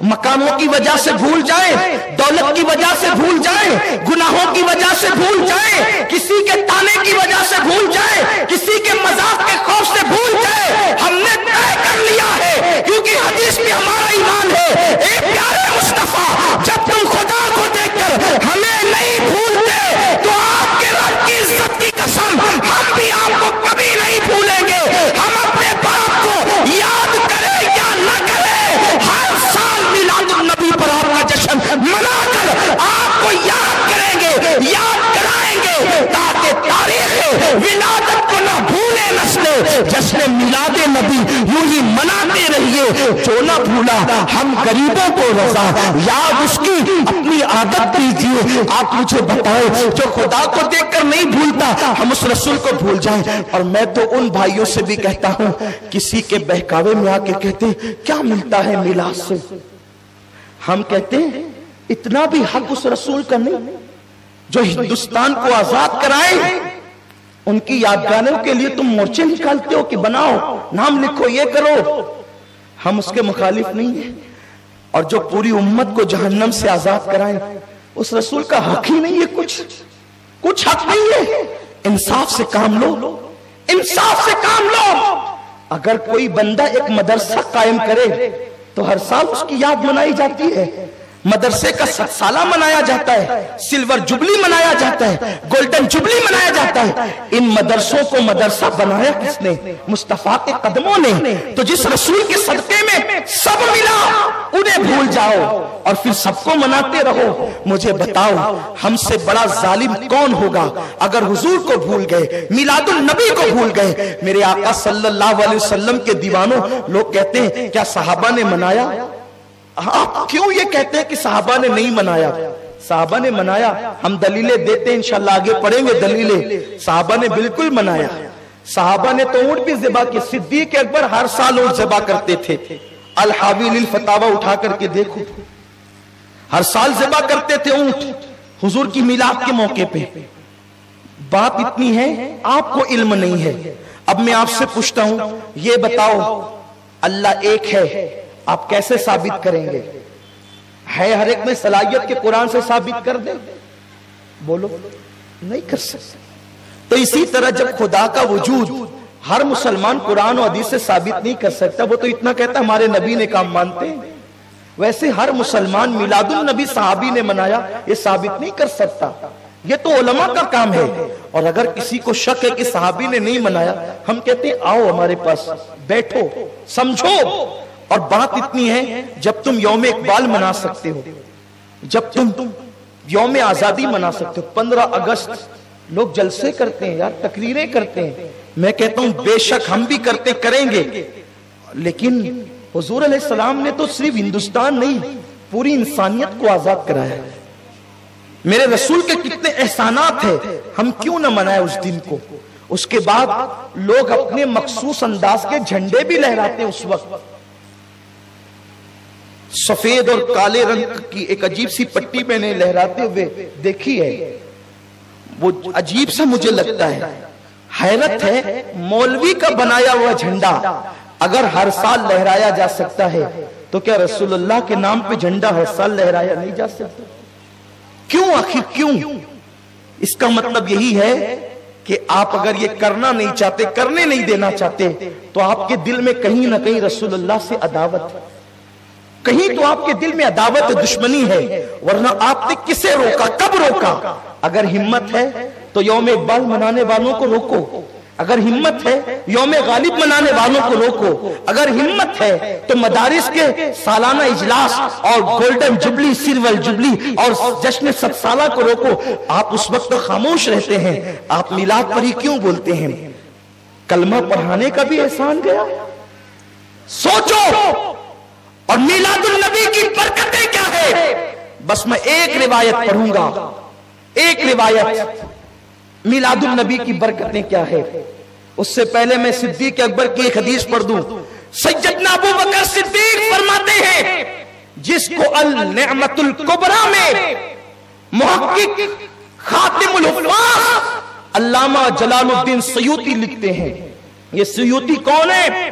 Speaker 3: مکانوں کی وجہ سے بھول جائیں، دولت کی وجہ سے بھول جائیں، گناہوں کی وجہ سے بھول جائیں، کسی کے تانے کی وجہ سے بھول جائیں، کسی کے مذاق کے خوف سے بھول جائیں۔ ہم نے طے کر لیا ہے، کیونکہ حدیث میں ہمارا ایمان ہے، اے پیارے مصطفیٰ، جب تم خدا کو دیکھ کر ہمیں نہیں بھولتے تو آپ کے رب کی عزت کی قسم ہم بھی آپ کو کبھی نہیں بھولیں گے۔ ہم اپنے باپ کو یاد کرے یا نہ کرے، ہر سال میلاد النبی پر آپ کا جشن منا کر آپ کو یاد کریں گے، یاد کرائیں گے، تاکہ تاریخ ولادت کو نہ بھولے نسلیں۔ جشن میلاد نبی یوں ہی مناتے رہیے، جو نہ بھولا ہم غریبوں کو رضا یاد اس کی اپنی عادت دیجیے۔ آپ مجھے بتائیں، جو خدا کو دیکھ کر نہیں بھولتا ہم اس رسول کو بھول جائیں۔ اور میں تو ان بھائیوں سے بھی کہتا ہوں، کسی کے بہکاوے میں آ کے کہتے کیا ملتا ہے میلاد سے؟ ہم کہتے ہیں اتنا بھی حق اس رسول کا نہیں جو ہندوستان کو آزاد کرائے۔ ان کی یادگاروں کے لیے تم مورچے نکالتے ہو کہ بناؤ، نام لکھو، یہ کرو۔ ہم اس کے مخالف نہیں ہیں۔ اور جو پوری امت کو جہنم سے آزاد کرائے، اس رسول کا حق ہی نہیں ہے، کچھ حق نہیں ہے۔ انصاف سے کام لو، انصاف سے کام لو۔ اگر کوئی بندہ ایک مدرسہ قائم کرے تو ہر سال اس کی یاد منائی جاتی ہے، مدرسے کا 7 سالہ منایا جاتا ہے، سلور جبلی منایا جاتا ہے، گولڈن جبلی منایا جاتا ہے۔ ان مدرسوں کو مدرسہ بنایا کس نے؟ مصطفیٰ کے قدموں نے۔ تو جس رسول کے صدقے میں سب ملا، انہیں بھول جاؤ اور پھر سب کو مناتے رہو۔ مجھے بتاؤ ہم سے بڑا ظالم کون ہوگا اگر حضور کو بھول گئے، میلاد النبی کو بھول گئے؟ میرے آقا صلی اللہ علیہ وسلم کے دیوانوں، لوگ کہتے ہیں کیا صحابہ نے منایا؟ آپ کیوں یہ کہتے ہیں کہ صحابہ نے نہیں منایا؟
Speaker 2: صحابہ نے منایا. ہم دلیلیں دیتے ہیں, انشاءاللہ آگے پڑھیں گے دلیلیں. صحابہ نے بالکل منایا. صحابہ نے تو اونٹ بھی ذبح کی. صدیق اکبر ہر سال اونٹ ذبح کرتے تھے. الحاوی للفتاوی اٹھا کر کے دیکھو, ہر سال ذبح کرتے تھے اونٹ حضور کی میلاد کے موقع پہ. بات اتنی ہے, آپ کو علم نہیں ہے. اب میں آپ سے پوچھتا ہوں, یہ بتاؤ اللہ ایک ہے, آپ کیسے ثابت کریں گے؟ ہے ہر ایک میں صلاحیت کے قرآن سے ثابت کر دیں؟ بولو, نہیں کر سکتے. تو اسی طرح جب خدا کا وجود ہر مسلمان قرآن و حدیث سے ثابت نہیں کر سکتا, وہ تو اتنا کہتا ہمارے نبی نے کام مانتے ہیں, ویسے ہر مسلمان میلاد النبی صحابی نے منایا یہ ثابت نہیں کر سکتا. یہ تو علماء کا کام ہے. اور اگر کسی کو شک ہے کہ صحابی نے نہیں منایا, ہم کہتے ہیں آؤ ہمارے پاس, بیٹھو, سمجھو. اور بات اتنی ہے, جب تم یوم اقبال منا سکتے ہو, جب تم یوم آزادی منا سکتے ہو, 15 اگست لوگ جلسے کرتے ہیں یار, تقریریں کرتے ہیں. میں کہتا ہوں بے شک ہم بھی کرتے کریں گے, لیکن حضور علیہ السلام نے تو صرف ہندوستان نہیں پوری انسانیت کو آزاد کرایا ہے. میرے رسول کے کتنے احسانات ہیں, ہم کیوں نہ منائے اس دن کو؟ اس کے بعد لوگ اپنے مخصوص انداز کے جھنڈے بھی لہراتے ہیں. اس وقت سفید اور کالے رنگ کی ایک عجیب سی پٹی میں نے لہراتے ہوئے دیکھی ہے, وہ عجیب سا مجھے لگتا ہے. حیرت ہے, مولوی کا بنایا ہوا جھنڈا اگر ہر سال لہرایا جا سکتا ہے تو کیا رسول اللہ کے نام پہ جھنڈا ہر سال لہرایا نہیں جا سکتا؟ کیوں آخر کیوں؟ اس کا مطلب یہی ہے کہ آپ اگر یہ کرنا نہیں چاہتے, کرنے نہیں دینا چاہتے, تو آپ کے دل میں کہیں نہ کہیں رسول اللہ سے عداوت ہے, کہیں تو آپ کے دل میں عداوت دشمنی ہے. ورنہ آپ نے کسے روکا, کب روکا؟ اگر ہمت ہے تو یوم اقبال منانے والوں کو روکو, اگر ہمت ہے یوم غالب منانے والوں کو روکو, اگر ہمت ہے تو مدارس کے سالانہ اجلاس اور گولڈن جبلی, سلور جبلی اور جشن 7 سالہ کو روکو. آپ اس وقت خاموش رہتے ہیں, آپ میلاد پر ہی کیوں بولتے ہیں؟ کلمہ پڑھانے کا بھی احسان گیا. سوچو. اور میلاد النبی کی برکتیں کیا ہے؟ بس میں ایک روایت پڑھوں گا, ایک روایت. میلاد النبی کی برکتیں کیا ہے؟ اس سے پہلے میں صدیق اکبر کی ایک حدیث پڑھ دوں. سیدنا ابو بکر صدیق فرماتے ہیں, جس کو النعمت الکبریٰ میں محقق خاتم الحفاظ علامہ جلال الدین سیوطی لکھتے ہیں. یہ سیوطی کون ہے؟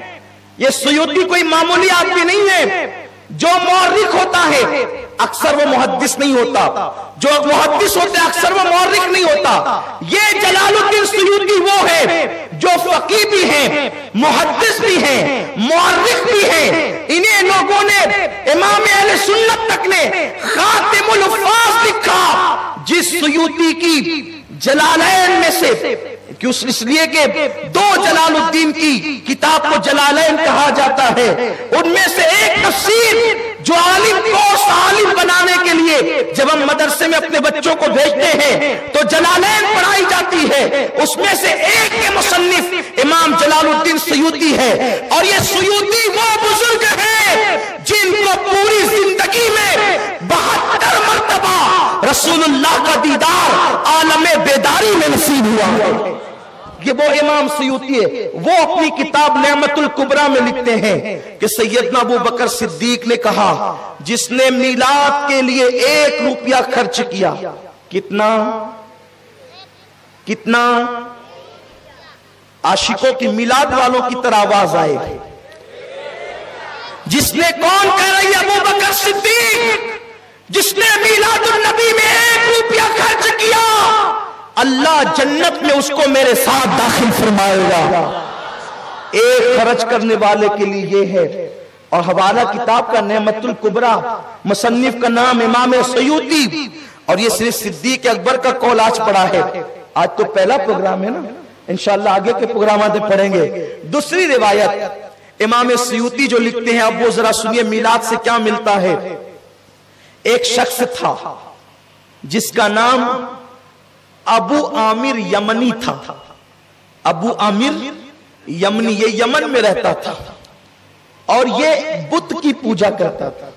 Speaker 2: یہ سیوطی کوئی معمولی آدمی نہیں ہے. جو مورخ ہوتا ہے اکثر وہ محدث نہیں ہوتا, جو محدث ہوتے اکثر وہ مورخ نہیں ہوتا. یہ جلال الدین سیوطی وہ ہے جو فقیہ بھی ہیں, محدث بھی ہیں, مورخ بھی ہیں. انہیں لوگوں نے امام اہل سنت تک نے خاتم الحفاظ لکھا. جس سیوطی کی جلالین میں سے, اس لیے کہ 2 جلال الدین کی کتاب کو جلالین کہا جاتا ہے, ان میں سے ایک تفسیر جو عالم کو عالم بنانے کے لیے جب ہم مدرسے میں اپنے بچوں کو بھیجتے ہیں تو جلالین پڑھائی جاتی ہے, اس میں سے ایک کے مصنف امام جلال الدین سیوطی ہے. اور یہ سیوطی وہ بزرگ ہیں جن کو پوری زندگی میں 72 مرتبہ رسول اللہ کا دیدار عالم بیداری میں نصیب ہوا. یہ وہ امام سیوطی ہے. وہ اپنی کتاب نعمت الکبریٰ میں لکھتے ہیں کہ سیدنا ابو بکر صدیق نے کہا, جس نے میلاد کے لیے 1 روپیہ خرچ کیا. کتنا؟ کتنا؟ عاشقوں کی میلاد والوں کی طرح آواز آئے. جس نے, کون کہہ رہی ہے؟ ابو بکر صدیق. جس نے میلاد النبی میں 1 روپیہ خرچ کیا, اللہ جنت میں اس کو میرے ساتھ داخل فرمائے گا. ایک خرچ کرنے والے کے لیے یہ ہے. اور حوالہ کتاب کا نعمت الکبریٰ, مصنف کا نام امام سیوطی, اور یہ صرف صدیق اکبر کا قول آج پڑھا ہے. آج تو پہلا پروگرام ہے نا, انشاءاللہ آگے کے پروگرامات میں پڑھیں گے. دوسری روایت امام سیوطی جو لکھتے ہیں, اب وہ ذرا سنیے میلاد سے کیا ملتا ہے. ایک شخص تھا جس کا نام ابو عامر یمنی تھا. ابو عامر یمنی, یہ یمن میں رہتا تھا اور یہ بت کی پوجا کرتا تھا.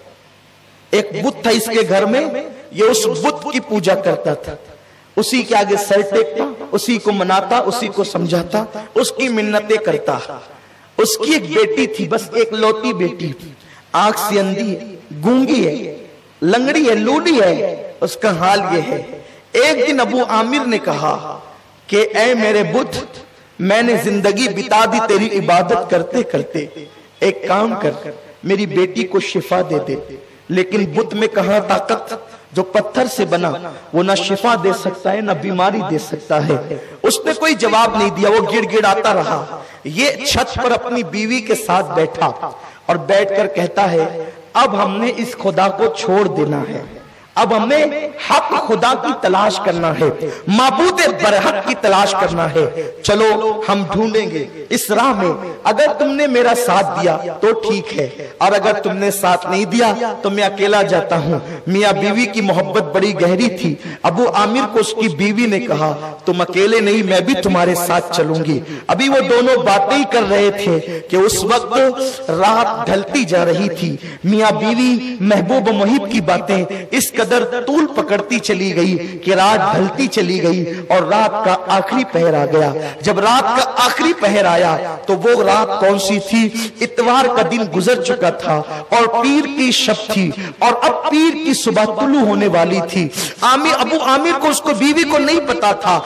Speaker 2: ایک بت تھا اس کے گھر میں یہ اس بت کی پوجا کرتا تھا، اسی کے آگے سر ٹیکتا، اسی کو مناتا، اسی کو سمجھاتا، اس کی منتیں کرتا۔ اس کی ایک بیٹی تھی، بس ایک لوتی بیٹی، آنکھ سے اندھی ہے، گونگی ہے، لنگڑی ہے، لولی ہے، اس کا حال یہ ہے۔ ایک دن ابو عامر نے کہا کہ اے میرے بت، میں نے زندگی بتا دی تیری عبادت کرتے کرتے، ایک کام کر، میری بیٹی کو شفا دے دے۔ لیکن بت میں کہاں طاقت، جو پتھر سے بنا وہ نہ شفا دے سکتا ہے نہ بیماری دے سکتا ہے۔ اس نے کوئی جواب نہیں دیا، وہ گڑ گڑاتا رہا۔ یہ چھت پر اپنی بیوی کے ساتھ بیٹھا اور بیٹھ کر کہتا ہے اب ہم نے اس خدا کو چھوڑ دینا ہے، اب ہمیں حق خدا کی تلاش کرنا ہے، معبود برحق کی تلاش کرنا ہے، چلو ہم ڈھونڈیں گے اس راہ میں، اگر تم نے میرا ساتھ دیا تو ٹھیک ہے، اور اگر تم نے ساتھ نہیں دیا تو میں اکیلا جاتا ہوں۔ میاں بیوی کی محبت بڑی گہری تھی۔ ابو عامر کو اس کی بیوی نے کہا تم اکیلے نہیں، میں بھی تمہارے ساتھ چلوں گی۔ ابھی وہ دونوں باتیں کر رہے تھے کہ اس وقت رات ڈھلتی جا رہی تھی۔ میاں بیوی محبوب و محب کی باتیں اس قدر طول پکڑتی چلی گئی کہ رات ڈھلتی چلی گئی اور رات کا آخری پہر آ گیا۔ جب رات کا آخری پہر آیا تو وہ رات کون سی تھی؟ اتوار کا دن گزر چکا تھا اور پیر کی شب تھی، اور اب پیر کی صبح طلوع ہونے والی تھی۔ ابو عامر کو، اس کو بیوی کو نہیں پتا تھا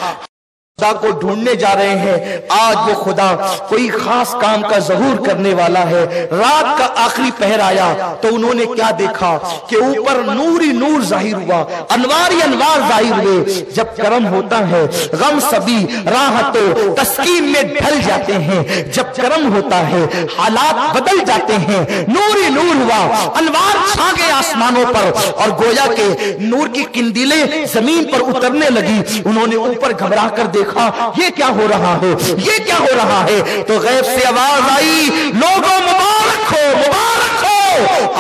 Speaker 2: خدا کو ڈھونڈنے جا رہے ہیں، آج وہ خدا کوئی خاص کام کا ظہور کرنے والا ہے۔ رات کا آخری پہر آیا تو انہوں نے کیا دیکھا کہ اوپر نور ہی نور ظاہر ہوا، انوار ہی انوار ظاہر ہوئے۔ جب کرم ہوتا ہے غم سبھی راحت و تسکین میں ڈھل جاتے ہیں، جب کرم ہوتا ہے حالات بدل جاتے ہیں۔ نور ہی نور ہوا، انوار چھا گئے آسمانوں پر، اور گویا کہ نور کی قندیلیں زمین پر اترنے لگی۔ انہوں نے اوپر گھبرا کر دیکھا یہ کیا ہو رہا ہے، یہ کیا ہو رہا ہے؟ تو غیب سے آواز آئی لوگوں مبارک ہو، مبارک ہو،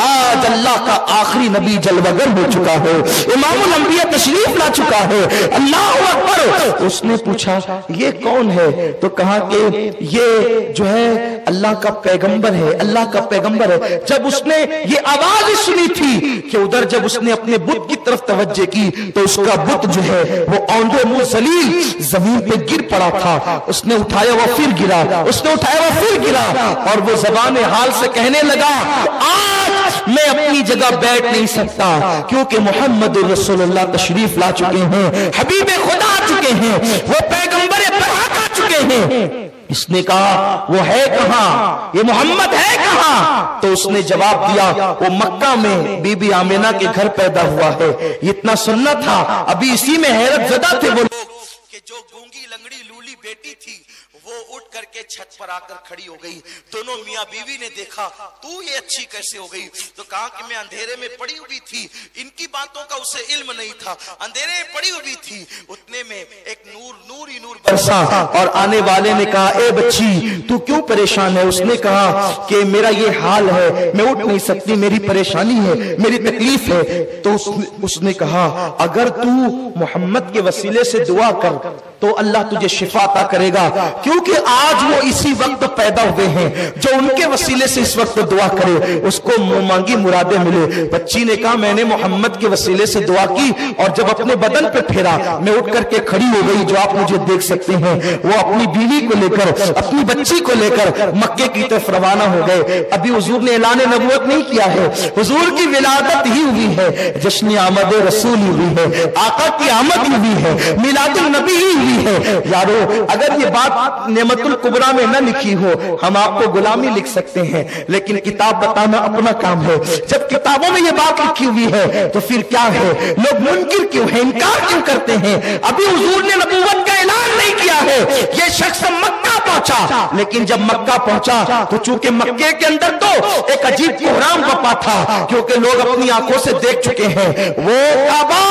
Speaker 2: آج اللہ کا آخری نبی جلوگر ہو چکا ہے، امام الانبیاء تشریف لا چکا ہے، اللہ اکبر۔ اس نے پوچھا یہ کون ہے؟ تو کہا کہ یہ جو ہے اللہ کا پیغمبر ہے، اللہ کا پیغمبر ہے۔ جب اس نے یہ آواز سنی تھی کہ ادھر جب اس نے اپنے بت کی طرف توجہ کی تو اس کا بت جو ہے وہ اوندے منہ ذلیل زمین پہ گر پڑا تھا۔ اس نے اٹھایا وہ پھر گرا، اس نے اٹھایا وہ پھر گرا، اور وہ زبان حال سے کہنے لگا آج میں اپنی جگہ بیٹھ نہیں سکتا کیونکہ محمد رسول اللہ تشریف لا چکے ہیں، حبیب خدا آ چکے ہیں، وہ پیغمبر برحق آ چکے ہیں۔ اس نے کہا وہ ہے کہاں، یہ محمد ہے کہاں؟ تو اس نے جواب دیا وہ مکہ میں بی بی آمینہ کے گھر پیدا ہوا ہے۔ اتنا سننا تھا، ابھی اسی میں حیرت زدہ تھے وہ لوگ کہ جو گونگی لنگڑی لولی بیٹی تھی وہ اٹھ کر کے چھت پر آ کر کھڑی ہو گئی۔ دونوں میاں بیوی نے دیکھا تو یہ اچھی کیسے ہو گئی؟ تو کہا کہ میں اندھیرے میں پڑی ہوئی تھی، ان کی باتوں کا اسے علم نہیں تھا، اندھیرے میں پڑی ہوئی تھی، اتنے میں ایک نور نور ہی نور برسا، اور آنے والے نے کہا اے بچی تو کیوں پریشان ہے؟ اس نے کہا کہ میرا یہ حال ہے، میں اٹھ نہیں سکتی، میری پریشانی ہے، میری تکلیف ہے۔ تو اس نے کہا اگر تو محمد کے وسیلے سے دعا کر تو اللہ تجھے شفا عطا کرے گا، کیونکہ آج وہ اسی وقت پیدا ہوئے ہیں جو ان کے وسیلے سے اس وقت دعا کرے اس کو مانگی مرادیں ملے۔ بچی نے کہا میں نے محمد کے وسیلے سے دعا کی، اور جب اپنے بدن پہ پھیرا میں اٹھ کر کے کھڑی ہو گئی، جو آپ مجھے دیکھ سکتے ہیں۔ وہ اپنی بیوی کو لے کر، اپنی بچی کو لے کر مکے کی طرف روانہ ہو گئے۔ ابھی حضور نے اعلان نبوت نہیں کیا ہے، حضور کی ولادت ہی ہوئی ہے، جشن آمد رسول ہی ہوئی ہے، آقا کی آمد ہی ہوئی ہے، میلاد النبی ہی ہوئی ہے۔ یارو اگر یہ بات نعمت الکبریٰ میں نہ لکھی ہو ہم آپ کو غلامی لکھ سکتے ہیں، لیکن کتاب بتانا اپنا کام ہے۔ جب کتابوں میں یہ بات لکھی ہوئی ہے تو پھر کیا ہے؟ لوگ منکر کیوں ہیں، انکار کیوں کرتے ہیں؟ ابھی حضور نے نبوت کا اعلان نہیں کیا ہے، یہ شخص مکہ پہنچا، لیکن جب مکہ پہنچا تو چونکہ مکے کے اندر تو ایک عجیب کوہرام بپا تھا، کیونکہ لوگ اپنی آنکھوں سے دیکھ چکے ہیں وہ کعبہ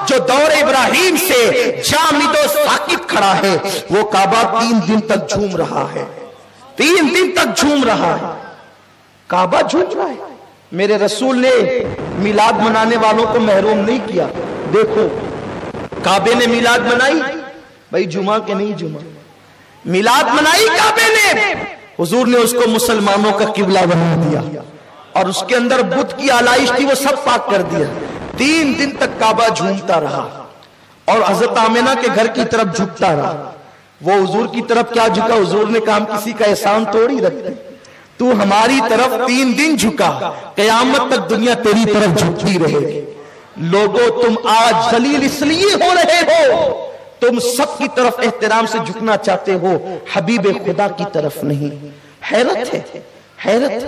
Speaker 2: جو دور ابراہیم سے جامد و ثاقب کھڑا ہے، وہ کعبہ 3 دن تک جھوم رہا ہے، 3 دن تک جھوم رہا ہے، کعبہ جھوم رہا ہے۔ میرے رسول نے میلاد منانے والوں کو محروم نہیں کیا۔ دیکھو کعبے نے میلاد منائی، بھائی جمعہ کے نہیں جمعہ، میلاد منائی کعبے نے، حضور نے اس کو مسلمانوں کا قبلہ بنا دیا، اور اس کے اندر بت کی آلائش تھی وہ سب پاک کر دیا۔ 3 دن تک کعبہ جھومتا رہا اور حضرت آمنہ کے گھر کی طرف جھکتا رہا. وہ حضور کی طرف کیا جھکا؟ حضور نے کہا ہم کسی کا احسان توڑی رکھتے, تو ہماری طرف 3 دن جھکا, قیامت تک دنیا تیری طرف جھکتی رہے گی. لوگوں تم آج ذلیل اس لیے ہو رہے ہو, تم سب کی طرف احترام سے جھکنا چاہتے ہو, حبیب خدا کی طرف نہیں. حیرت ہے, حیرت.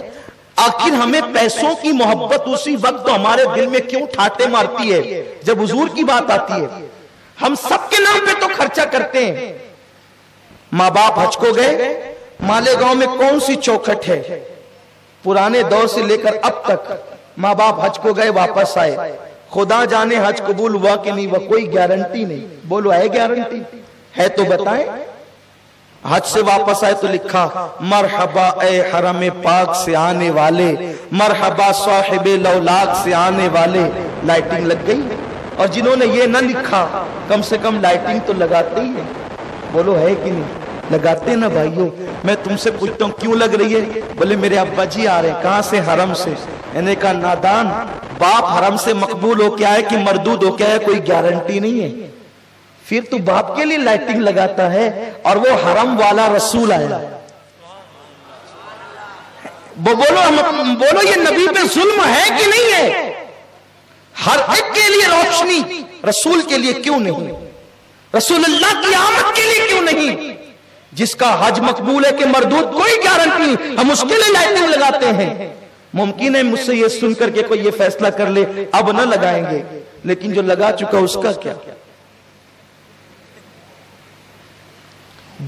Speaker 2: آخر ہمیں پیسوں کی محبت اسی وقت تو ہمارے دل میں کیوں ٹھاٹے مارتی ہے جب حضور کی بات آتی ہے؟ ہم سب کے نام پہ تو خرچہ کرتے ہیں. ماں باپ حج کو گئے, مالیگاؤں میں کون سی چوکھٹ ہے؟ پرانے دور سے لے کر اب تک ماں باپ حج کو گئے, واپس آئے, خدا جانے حج قبول ہوا کہ نہیں, وہ کوئی گارنٹی نہیں. بولو ہے گارنٹی؟ ہے تو بتائیں. حج سے واپس آئے تو لکھا مرحبا اے حرم پاک سے آنے والے, مرحبا صاحب لولاک سے آنے والے. لائٹنگ لگ گئی. اور جنہوں نے یہ نہ لکھا کم سے کم لائٹنگ تو لگاتے ہی ہیں. بولو ہے کہ نہیں؟ لگاتے نا بھائیوں. میں تم سے پوچھتا ہوں کیوں لگ رہی ہے؟ بولے میرے ابا جی آ رہے ہیں. کہاں سے؟ حرم سے. میں نے کہا نادان, باپ حرم سے مقبول ہو کے آئے کہ مردود ہو کے آئے کوئی گارنٹی نہیں ہے. پھر تو باپ کے لیے لائٹنگ لگاتا ہے اور وہ حرم والا رسول آیا. بولو یہ نبی پہ ظلم ہے کہ نہیں ہے؟ ہر ایک کے لیے روشنی, رسول کے لیے کیوں نہیں؟ رسول اللہ کی آمد کے لیے کیوں نہیں؟ جس کا حج مقبول ہے کہ مردود کوئی گارنٹی, ہم اس کے لیے لائٹنگ لگاتے ہیں. ممکن ہے مجھ سے یہ سن کر کے کوئی یہ فیصلہ کر لے اب نہ لگائیں گے, لیکن جو لگا چکا اس کا کیا؟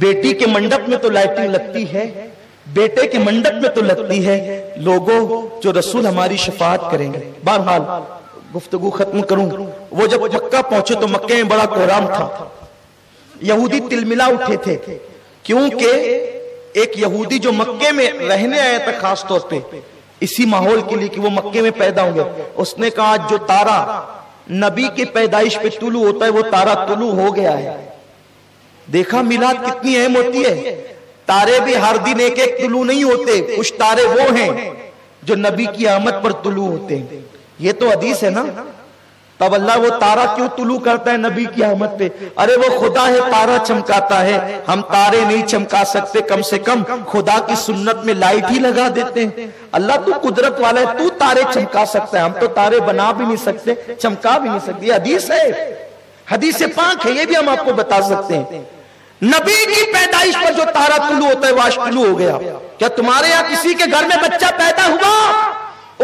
Speaker 2: بیٹی کے منڈپ میں تو لائٹنگ لگتی ہے, بیٹے کے منڈپ میں تو لگتی ہے. لوگوں جو رسول ہماری شفاعت کریں گے. بہرحال گفتگو ختم کروں. وہ جب مکہ پہنچے تو مکہ میں بڑا کوہرام تھا. یہودی تلملا اٹھے تھے, کیونکہ ایک یہودی جو مکے میں رہنے آیا تھا خاص طور پہ اسی ماحول کے لیے کہ وہ مکے میں پیدا ہوں گے, اس نے کہا جو تارا نبی کے پیدائش پہ طلوع ہوتا ہے وہ تارا طلوع ہو گیا ہے. دیکھا میلاد کتنی اہم ہوتی ہے. تارے بھی ہر دن ایک ایک طلوع نہیں ہوتے, کچھ تارے وہ ہیں جو نبی کی آمد پر طلوع ہوتے ہیں. یہ تو حدیث ہے نا. تب اللہ وہ تارا کیوں طلوع کرتا ہے نبی کی آمد پہ؟ ارے وہ خدا ہے, تارا چمکاتا ہے. ہم تارے نہیں چمکا سکتے, کم سے کم خدا کی سنت میں لائٹ ہی لگا دیتے ہیں. اللہ تو قدرت والا ہے, تو تارے چمکا سکتا ہے, ہم تو تارے بنا بھی نہیں سکتے, چمکا بھی نہیں سکتے. یہ حدیث ہے, حدیث پاک ہے, یہ بھی ہم آپ کو بتا سکتے ہیں. نبی کی پیدائش پر جو تارا طلوع ہوتا ہے وہ آج طلوع ہو گیا. کیا تمہارے یہاں کسی کے گھر میں بچہ پیدا ہوا؟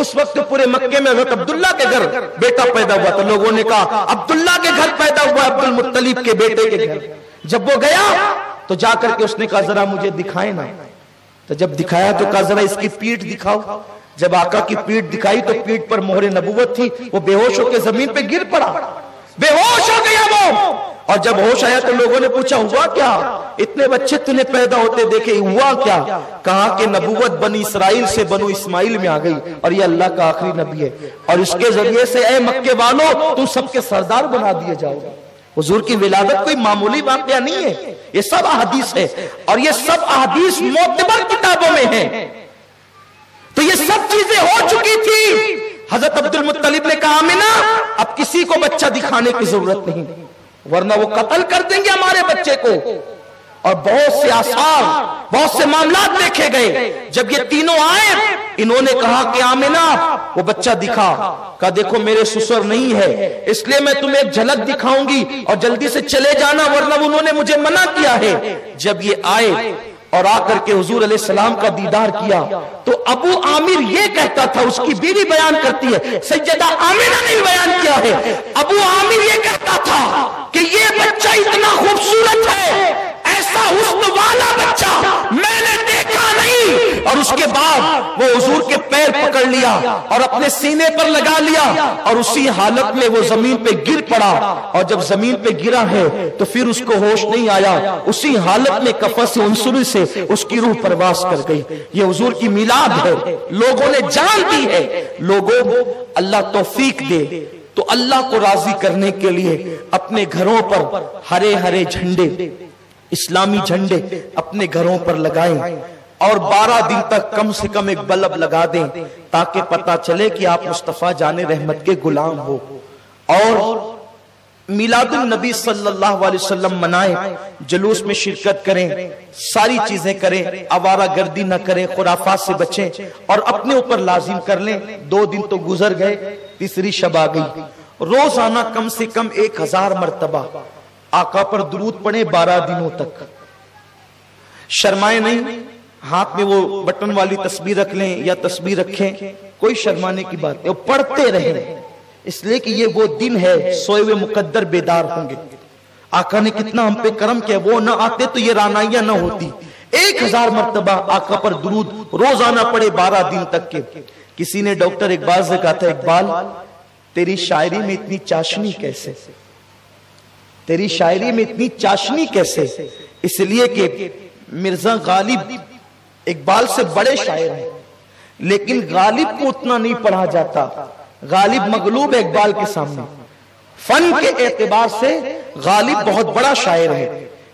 Speaker 2: اس وقت پورے مکے میں حضرت عبداللہ کے گھر بیٹا پیدا ہوا تھا. لوگوں نے کہا عبداللہ کے گھر پیدا ہوا, عبد المطلب کے بیٹے کے گھر. جب وہ گیا تو جا کر کے اس نے کہا ذرا مجھے دکھائے نا. تو جب دکھایا تو کہا ذرا اس کی پیٹھ دکھاؤ. جب آقا کی پیٹھ دکھائی تو پیٹھ پر مہر نبوت تھی. وہ بے ہوش ہو کے زمین پہ گر پڑا, بے ہوش ہو گیا وہ. اور جب ہوش آیا تو لوگوں نے پوچھا ہوا کیا؟ اتنے بچے تنہیں پیدا ہوتے دیکھے, ہوا کیا؟ کہا کہ نبوت بنی اسرائیل سے بنو اسماعیل میں آ گئی اور یہ اللہ کا آخری نبی ہے, اور اس کے ذریعے سے اے مکے والوں تم سب کے سردار بنا دیے جاؤ گے. حضور کی ولادت کوئی معمولی واقعہ نہیں ہے, یہ سب احادیث ہے, اور یہ سب احادیث معتبر کتابوں میں ہیں. تو یہ سب چیزیں ہو چکی تھی. حضرت عبد المطلب نے کہا آمنہ اب کسی کو بچہ دکھانے کی ضرورت نہیں, ورنہ وہ قتل کر دیں گے ہمارے بچے کو. اور بہت سے آثار, بہت سے معاملات دیکھے گئے. جب یہ تینوں آئے انہوں نے کہا کہ آمنہ وہ بچہ دکھا. کہا دیکھو میرے سسر نہیں ہے, اس لیے میں تمہیں ایک جھلک دکھاؤں گی اور جلدی سے چلے جانا, ورنہ انہوں نے مجھے منع کیا ہے. جب یہ آئے اور آ کر کے حضور علیہ السلام کا دیدار کیا تو ابو عامر یہ کہتا تھا, اس کی بیوی بیان کرتی ہے, سیدہ آمنہ نے بیان کیا ہے, ابو عامر یہ کہتا تھا کہ یہ بچہ اتنا خوبصورت ہے, ایسا حسن والا بچہ میں نے دیکھا نہیں. اور اس کے بعد وہ حضور کے پیر پکڑ لیا اور اپنے سینے پر لگا لیا, اور اسی حالت میں وہ زمین پہ گر پڑا. اور جب زمین پہ گرا ہے تو پھر اس کو ہوش نہیں آیا, اسی حالت میں کفس عنصری سے اس کی روح پرواز کر گئی. یہ حضور کی میلاد ہے, لوگوں نے جان دی ہے. لوگوں اللہ توفیق دے تو اللہ کو راضی کرنے کے لیے اپنے گھروں پر ہرے ہرے جھنڈے, اسلامی جھنڈے اپنے گھروں پر لگائیں, اور 12 دن تک کم سے کم ایک بلب لگا دیں, تاکہ پتہ چلے کہ آپ مصطفیٰ جان رحمت کے غلام ہو. اور میلاد النبی صلی اللہ علیہ وسلم منائیں، جلوس میں شرکت کریں، ساری چیزیں کریں، آوارہ گردی نہ کریں، خرافات سے بچیں، اور اپنے اوپر لازم کر لیں۔ 2 دن تو گزر گئے، تیسری شب آ گئی، روزانہ کم سے کم 1000 مرتبہ آقا پر درود پڑھیں 12 دنوں تک۔ شرمائے نہیں، ہاتھ میں وہ بٹن والی تسبیح رکھ لیں یا تسبیح رکھیں، کوئی شرمانے کی بات نہیں، پڑھتے رہیں، اس لیے کہ یہ وہ دن ہے سوئے ہوئے مقدر بیدار ہوں گے۔ آقا نے کتنا ہم پہ کرم کیا، وہ نہ آتے تو یہ رانائیاں نہ ہوتی۔ 1000 مرتبہ آقا پر درود روزانہ پڑھے 12 دن تک کے۔ کسی نے ڈاکٹر اقبال سے کہا تھا، اقبال تیری شاعری میں اتنی چاشنی کیسے، تیری شاعری میں اتنی چاشنی کیسے؟ اس لیے کہ مرزا غالب اقبال سے بڑے شاعر ہیں، لیکن غالب کو اتنا نہیں پڑھا جاتا، غالب مغلوب ہے اقبال کے سامنے۔ فن کے اعتبار سے غالب بہت بڑا شاعر ہے،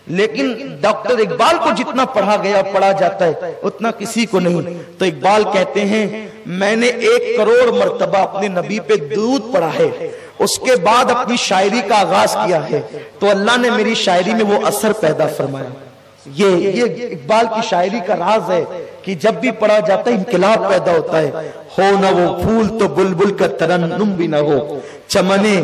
Speaker 2: لیکن ڈاکٹر اقبال کو جتنا پڑھا گیا پڑھا جاتا ہے اتنا کسی کو نہیں۔ تو اقبال کہتے ہیں میں نے 1 کروڑ مرتبہ اپنے نبی پہ درود پڑھا ہے، اس کے بعد اپنی شاعری کا آغاز کیا ہے، تو اللہ نے میری شاعری میں وہ اثر پیدا فرمایا۔ یہ اقبال کی شاعری کا راز ہے کہ جب بھی پڑھا جاتا ہے انقلاب پیدا ہوتا ہے۔ ہو نہ وہ پھول تو بلبل کا ترنم بھی نہ ہو، چمنے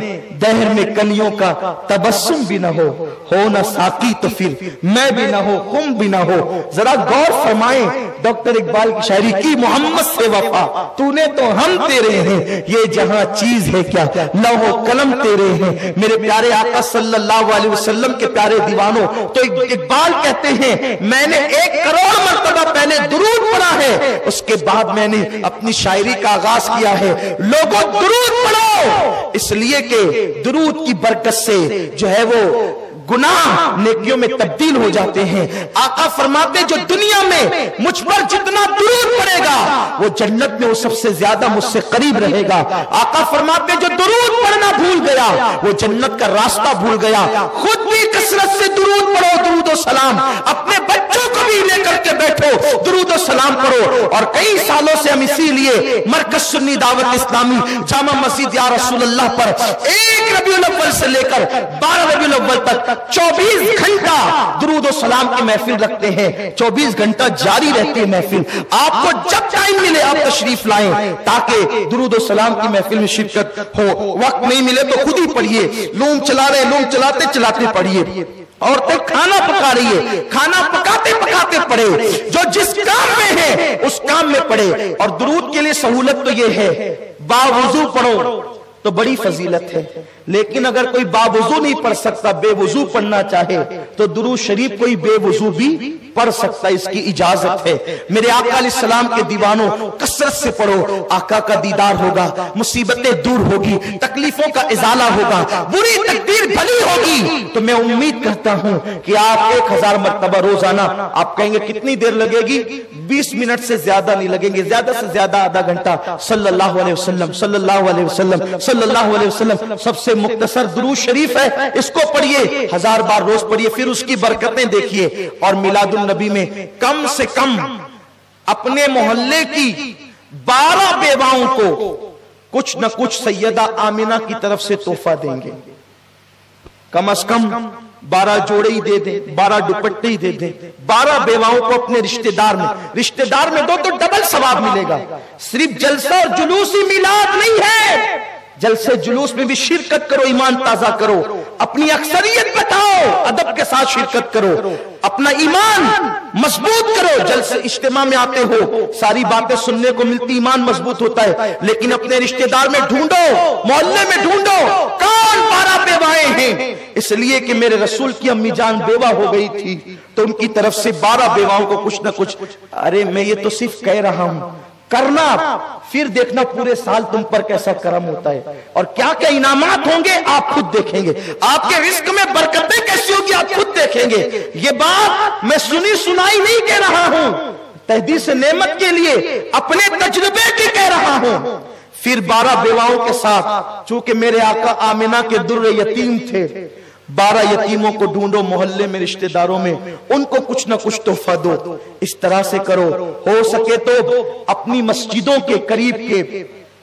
Speaker 2: دہر میں کلیوں کا تبسم بھی نہ ہو نہ ساقی تو پھر میں بھی نہ ہو، خم بھی نہ ہو۔ ذرا غور فرمائیں ڈاکٹر اقبال کی شاعری کی، محمد سے وفا تو نے تو ہم تیرے ہیں، یہ جہاں چیز ہے کیا لوح و قلم تیرے ہیں۔ میرے پیارے آقا صلی اللہ علیہ وسلم کے پیارے دیوانوں، تو اقبال کہتے ہیں میں نے 1 کروڑ مرتبہ پہلے درود پڑھا ہے، اس کے بعد میں نے اپنی شاعری کا آغاز کیا ہے۔ لوگوں درود پڑھو، اس لیے کہ درود کی برکت سے جو ہے وہ گناہ نیکیوں میں تبدیل ہو جاتے ہیں۔ آقا فرماتے جو دنیا میں مجھ پر جتنا درود پڑے گا وہ جنت میں وہ سب سے زیادہ مجھ سے قریب رہے گا۔ آقا فرماتے جو درود پڑھنا بھول گیا وہ جنت کا راستہ بھول گیا۔ خود بھی کثرت سے درود پڑھو، درود و سلام، اپنے بچوں کو بھی لے کر کے بیٹھو، درود و سلام پڑھو۔ اور کئی سالوں سے ہم اسی لیے مرکز سنی دعوت اسلامی جامع مسجد یا رسول اللہ پر 1 ربیع الاول سے لے کر 12 ربیع الاول تک 24 گھنٹہ درود و سلام کی محفل رکھتے ہیں۔ 24 گھنٹہ جاری رہتی ہے محفل، آپ کو جب ٹائم ملے آپ تشریف لائیں تاکہ درود و سلام کی محفل میں شرکت ہو۔ وقت نہیں ملے تو خود ہی پڑھیے، لوم چلا رہے لوم چلاتے چلاتے پڑھیے۔ عورتیں کھانا پکا رہی ہے، کھانا پکاتے پکاتے پڑھے، جو جس کام میں ہے اس کام میں پڑھے۔ اور درود کے لیے سہولت تو یہ ہے باوضو پڑھو تو بڑی فضیلت ہے، لیکن اگر کوئی باوضو نہیں پڑھ سکتا، بے وضو پڑھنا چاہے تو درود شریف کوئی بے وضو بھی پڑھ سکتا، اس کی اجازت ہے۔ میرے آقا علیہ السلام کے دیوانوں کثرت سے پڑھو، آقا کا دیدار ہوگا، مصیبتیں دور ہوگی، تکلیفوں کا ازالہ ہوگا، بری تقدیر بھلی ہوگی۔ تو میں امید کرتا ہوں کہ آپ 1000 مرتبہ روزانہ، آپ کہیں گے کتنی دیر لگے گی؟ 20 منٹ سے زیادہ نہیں لگیں گے، زیادہ سے زیادہ آدھا گھنٹہ صلی اللہ علیہ وسلم صلی اللہ علیہ وسلم صلی اللہ علیہ وسلم سب سے مختصر درود شریف ہے، اس کو پڑھیے، 1000 بار روز پڑھیے، پھر اس کی برکتیں دیکھیے۔ اور میلاد النبی میں کم سے کم اپنے محلے کی 12 بیواؤں کو کچھ نہ کچھ سیدہ آمینہ کی طرف سے تحفہ دیں گے، کم از کم 12 جوڑے ہی دے دیں، 12 دوپٹے ہی دے دیں، 12 بیواؤں کو اپنے رشتہ دار میں دو تو ڈبل ثواب ملے گا۔ صرف جلسہ اور جلوس ہی میلاد نہیں ہے، جلسے جلوس میں بھی شرکت کرو، ایمان تازہ کرو، اپنی اکثریت بتاؤ، ادب کے ساتھ شرکت کرو، اپنا ایمان مضبوط کرو۔ جلسے اجتماع میں آتے ہو، ساری باتیں سننے کو ملتی، ایمان مضبوط ہوتا ہے، لیکن اپنے رشتہ دار میں ڈھونڈو، محلے میں ڈھونڈو کون 12 بیوائیں ہیں۔ اس لیے کہ میرے رسول کی امی جان بیوہ ہو گئی تھی تو ان کی طرف سے 12 بیواؤں کو کچھ نہ کچھ، ارے میں یہ تو صرف کہہ رہا ہوں، کرنا، پھر دیکھنا پورے سال تم پر کیسا کرم ہوتا ہے اور کیا کیا انعامات ہوں گے آپ خود دیکھیں گے، آپ کے رزق میں برکتیں کیسی ہوگی آپ خود دیکھیں گے۔ یہ بات میں سنی سنائی نہیں کہہ رہا ہوں، تحدیث نعمت کے لیے اپنے تجربے کی کہہ رہا ہوں۔ پھر 12 بیواؤں کے ساتھ، چونکہ میرے آقا آمنہ کے در یتیم تھے، 12 یتیموں کو ڈھونڈو محلے میں رشتہ داروں میں، ان کو کچھ نہ کچھ تحفہ دو۔ اس طرح سے کرو، ہو سکے تو اپنی مسجدوں کے قریب کے